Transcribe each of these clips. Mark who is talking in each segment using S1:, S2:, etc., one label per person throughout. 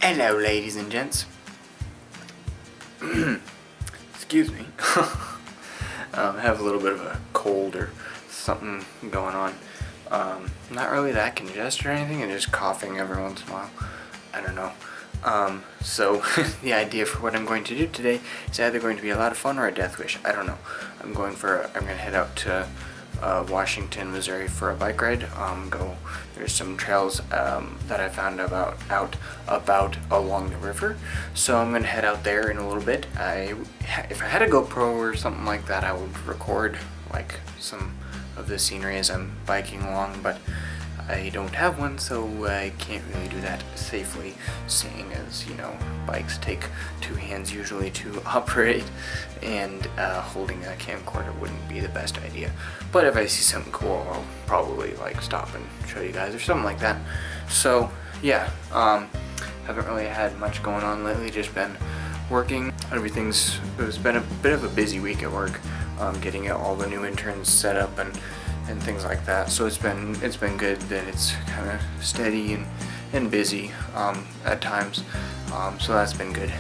S1: Hello, ladies and gents. Excuse me. I have a little bit of a cold or something going on. Not really that congested or anything, and just coughing every once in a while. I don't know. So the idea for what I'm going to do today is either going to be a lot of fun or a death wish. I don't know. I'm going to head out to Washington, Missouri for a bike ride. There's some trails that I found out about along the river, so I'm gonna head out there in a little bit. If I had a GoPro or something like that, I would record like some of the scenery as I'm biking along, but I don't have one, so I can't really do that safely, seeing as, you know, bikes take two hands usually to operate, and holding a camcorder wouldn't be the best idea. But if I see something cool, I'll probably like stop and show you guys or something like that. So yeah, haven't really had much going on lately, just been working. It's been a bit of a busy week at work, getting all the new interns set up and things like that. So it's been good that it's kind of steady and busy at times. So that's been good.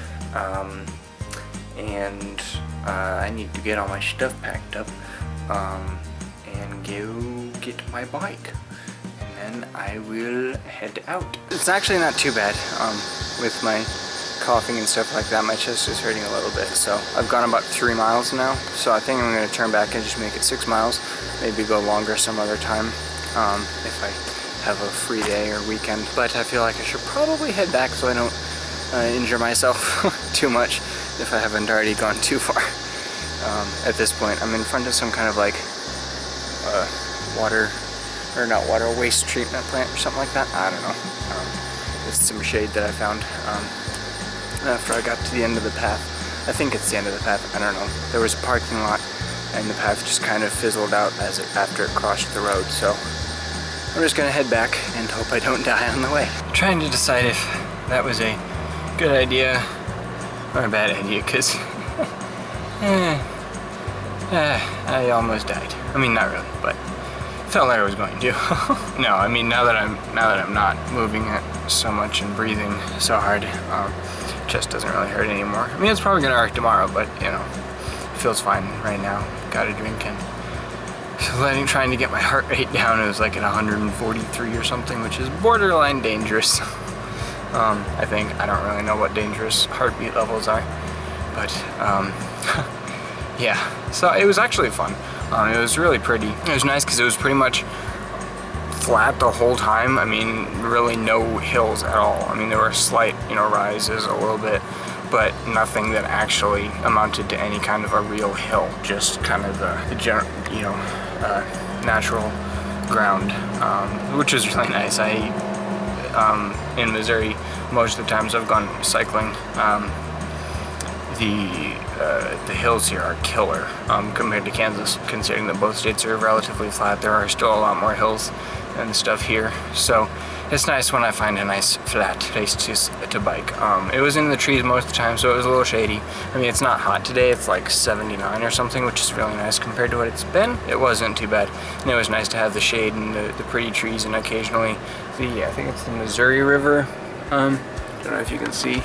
S1: And I need to get all my stuff packed up and go get my bike, and then I will head out. It's actually not too bad with my coughing and stuff like that. My chest is hurting a little bit, so I've gone about 3 miles now, so I think I'm going to turn back and just make it 6 miles, maybe go longer some other time if I have a free day or weekend. But I feel like I should probably head back so I don't injure myself too much if I haven't already gone too far. At this point, I'm in front of some kind of like waste treatment plant or something like that. I don't know. It's some shade that I found after I got to the end of the path. I think it's the end of the path. I don't know. There was a parking lot, and the path just kind of fizzled out after it crossed the road. So I'm just gonna head back and hope I don't die on the way. I'm trying to decide if that was a good idea or a bad idea, because I almost died. I mean, not really, but felt like I was going to. No, I mean, now that I'm not moving it so much and breathing so hard, chest doesn't really hurt anymore. I mean, it's probably gonna hurt tomorrow, but you know, it feels fine right now. Got a drink and trying to get my heart rate down. It was like at 143 or something, which is borderline dangerous. I think. I don't really know what dangerous heartbeat levels are, but yeah. So it was actually fun. It was really pretty. It was nice because it was pretty much flat the whole time. I mean, really no hills at all. I mean, there were slight, rises a little bit, but nothing that actually amounted to any kind of a real hill. Just kind of the general, natural ground, which is really nice. In Missouri, most of the times I've gone cycling, the hills here are killer compared to Kansas, considering that both states are relatively flat. There are still a lot more hills and stuff here, so it's nice when I find a nice flat place to bike. It was in the trees most of the time, so it was a little shady. I mean, it's not hot today. It's like 79 or something, which is really nice compared to what it's been. It wasn't too bad, and it was nice to have the shade and the pretty trees, and occasionally I think it's the Missouri River. Don't know if you can see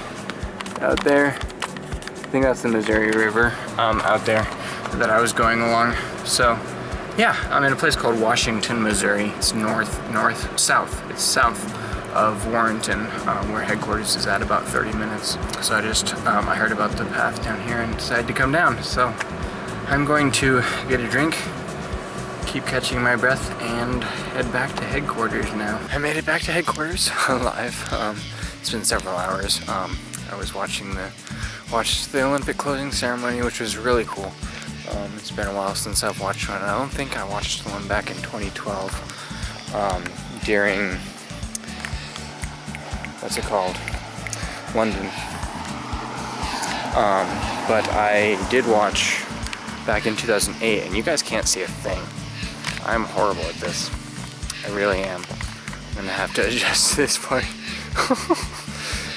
S1: out there. I think that's the Missouri River out there that I was going along. So yeah, I'm in a place called Washington, Missouri. It's south. It's south of Warrenton, where headquarters is at, about 30 minutes. So I heard about the path down here and decided to come down. So I'm going to get a drink, keep catching my breath, and head back to headquarters now. I made it back to headquarters alive. It's been several hours. I was watched the Olympic closing ceremony, which was really cool. It's been a while since I've watched one. I don't think I watched the one back in 2012 during, what's it called? London. But I did watch back in 2008, and you guys can't see a thing. I'm horrible at this. I really am. I'm gonna have to adjust this part.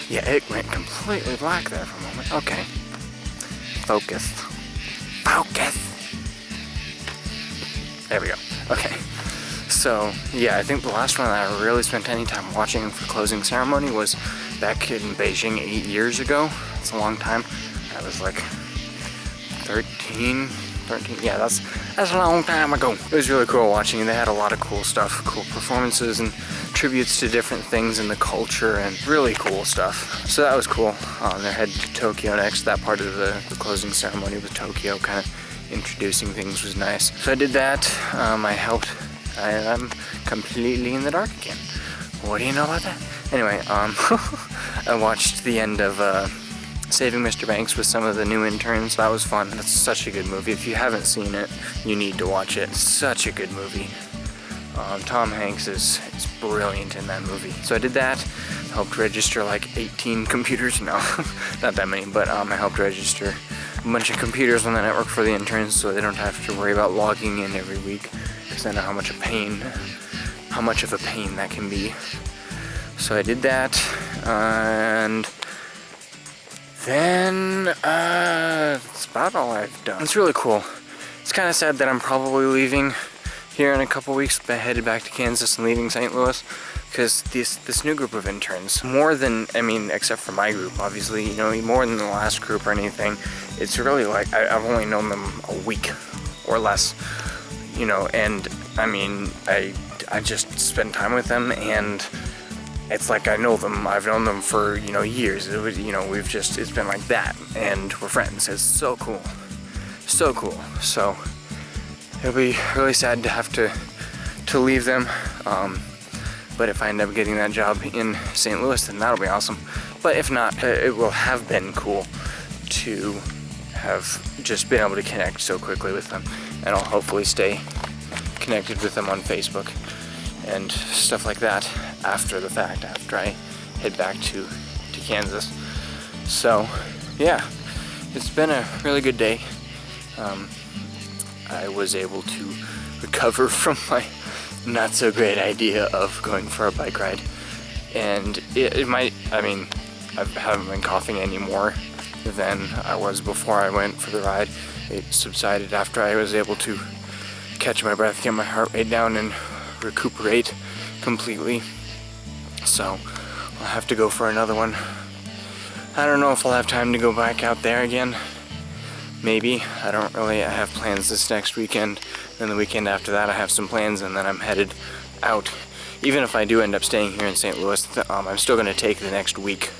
S1: Yeah, it went completely black there for a moment. Okay. Focus. There we go. Okay. So, yeah, I think the last one that I really spent any time watching for closing ceremony was back in Beijing 8 years ago. It's a long time. I was like 13, yeah, that's a long time ago. It was really cool watching. They had a lot of cool stuff, cool performances and tributes to different things in the culture and really cool stuff. So that was cool. They're headed to Tokyo next. That part of the closing ceremony with Tokyo kind of introducing things was nice. So I did that. I helped. I'm completely in the dark again. What do you know about that? Anyway, I watched the end of Saving Mr. Banks with some of the new interns. That was fun. That's such a good movie. If you haven't seen it, you need to watch it. It's such a good movie. Tom Hanks is brilliant in that movie. So I did that. Helped register like 18 computers. No, not that many, but I helped register a bunch of computers on the network for the interns so they don't have to worry about logging in every week, because I know how much of a pain that can be. So I did that, and then that's about all I've done. It's really cool. It's kind of sad that I'm probably leaving here in a couple weeks, but headed back to Kansas and leaving St. Louis, because this new group of interns, more than, I mean, except for my group, obviously, you know, more than the last group or anything, it's really like I've only known them a week or less, you know, and I mean, I just spend time with them, and it's like I know them. I've known them for, you know, years. It was, you know, it's been like that, and we're friends. It's so cool, so cool. So it'll be really sad to have to leave them. But if I end up getting that job in St. Louis, then that'll be awesome. But if not, it will have been cool to have just been able to connect so quickly with them, and I'll hopefully stay connected with them on Facebook and stuff like that after the fact, after I head back to Kansas. So yeah, it's been a really good day. I was able to recover from my not so great idea of going for a bike ride, and it might, I mean, I haven't been coughing any more than I was before I went for the ride. It subsided after I was able to catch my breath, get my heart rate down, and recuperate completely. So I'll have to go for another one. I don't know if I'll have time to go back out there again. Maybe. I have plans this next weekend, then the weekend after that I have some plans, and then I'm headed out. Even if I do end up staying here in St. Louis, I'm still going to take the next week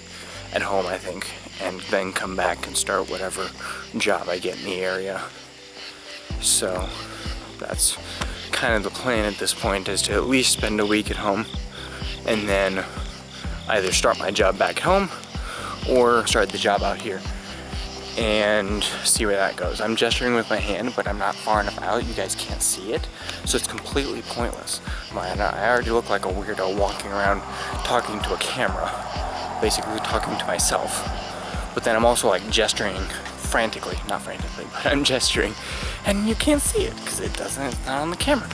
S1: at home, I think, and then come back and start whatever job I get in the area. So that's kind of the plan at this point, is to at least spend a week at home, and then either start my job back home or start the job out here and see where that goes. I'm gesturing with my hand, but I'm not far enough out. You guys can't see it, so it's completely pointless. Man, I already look like a weirdo walking around talking to a camera, basically talking to myself. But then I'm also like gesturing frantically, not frantically, but I'm gesturing, and you can't see it because it's not on the camera.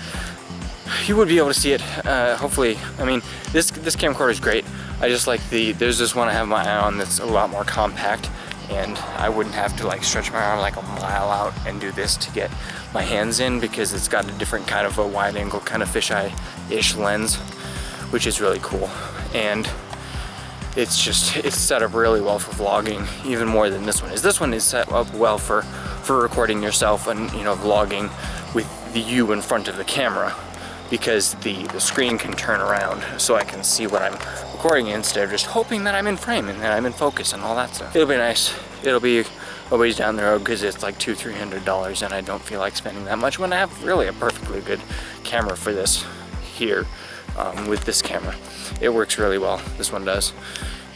S1: You would be able to see it, hopefully. I mean, this camcorder is great. I just like there's this one I have my eye on that's a lot more compact, and I wouldn't have to like stretch my arm like a mile out and do this to get my hands in, because it's got a different kind of a wide angle, kind of fisheye-ish lens, which is really cool. And it's set up really well for vlogging, even more than this one is. This one is set up well for recording yourself and, you know, vlogging with you in front of the camera, because the screen can turn around so I can see what I'm recording instead of just hoping that I'm in frame and that I'm in focus and all that stuff. It'll be nice. It'll be a ways down the road, because it's like $200-300, and I don't feel like spending that much when I have really a perfectly good camera for this here. With this camera, it works really well. This one does,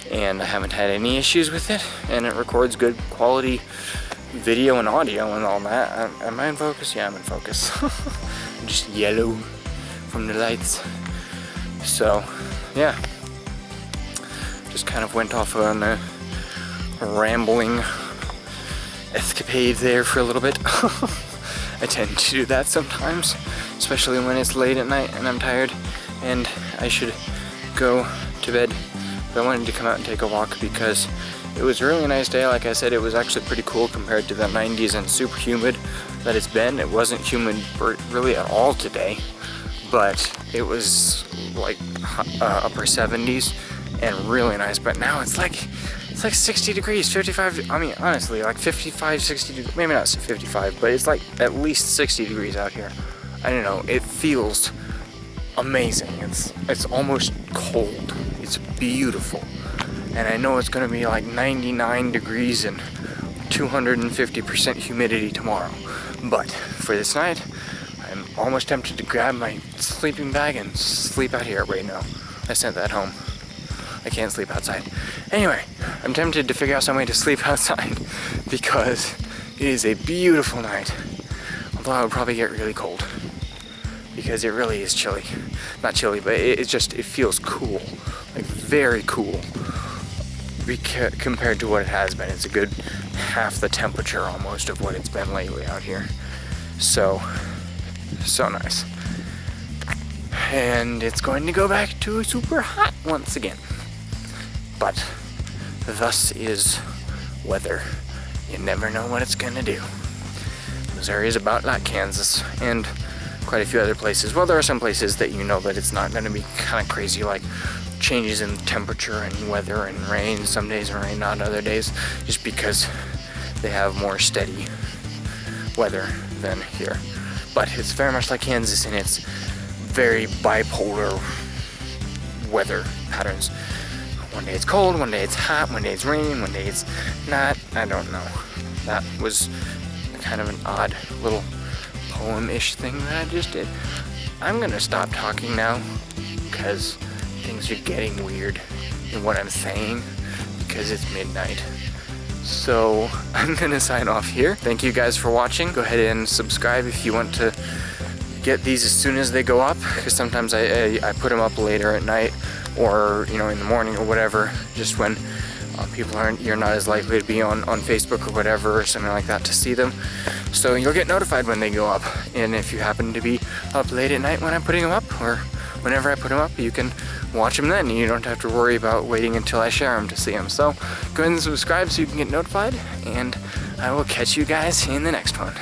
S1: and I haven't had any issues with it, and it records good quality video and audio and all that. Am I in focus? Yeah, I'm in focus. I'm just yellow from the lights. So yeah, just kind of went off on a rambling escapade there for a little bit. I tend to do that sometimes, especially when it's late at night and I'm tired and I should go to bed. But I wanted to come out and take a walk because it was a really nice day. Like I said, it was actually pretty cool compared to the 90s and super humid that it's been. It wasn't humid really at all today, but it was like upper 70s, and really nice. But now it's like 60 degrees, 55, I mean, honestly, like 55, 60 degrees, maybe not 55, but it's like at least 60 degrees out here. I don't know, it feels amazing. It's almost cold. It's beautiful. And I know it's gonna be like 99 degrees and 250% humidity tomorrow. But for this night, I'm almost tempted to grab my sleeping bag and sleep out here right now. I sent that home. I can't sleep outside. Anyway, I'm tempted to figure out some way to sleep outside because it is a beautiful night. Although I would probably get really cold because it really is chilly. Not chilly, but it feels cool, like very cool compared to what it has been. It's a good half the temperature almost of what it's been lately out here. So nice. And it's going to go back to super hot once again. But thus is weather. You never know what it's gonna do. Missouri is about like Kansas and quite a few other places. Well, there are some places that you know that it's not gonna be kind of crazy, like changes in temperature and weather and rain. Some days rain, not other days, just because they have more steady weather than here. But it's very much like Kansas in its very bipolar weather patterns. One day it's cold, one day it's hot, one day it's raining, one day it's not. I don't know. That was kind of an odd little poem-ish thing that I just did. I'm gonna stop talking now because things are getting weird in what I'm saying because it's midnight. So I'm gonna sign off here. Thank you guys for watching. Go ahead and subscribe if you want to get these as soon as they go up, because sometimes I put them up later at night or in the morning or whatever, just when you're not as likely to be on Facebook or whatever or something like that to see them. So you'll get notified when they go up. And if you happen to be up late at night when I'm putting them up, or whenever I put them up, you can watch them then. You don't have to worry about waiting until I share them to see them. So go ahead and subscribe so you can get notified, and I will catch you guys in the next one.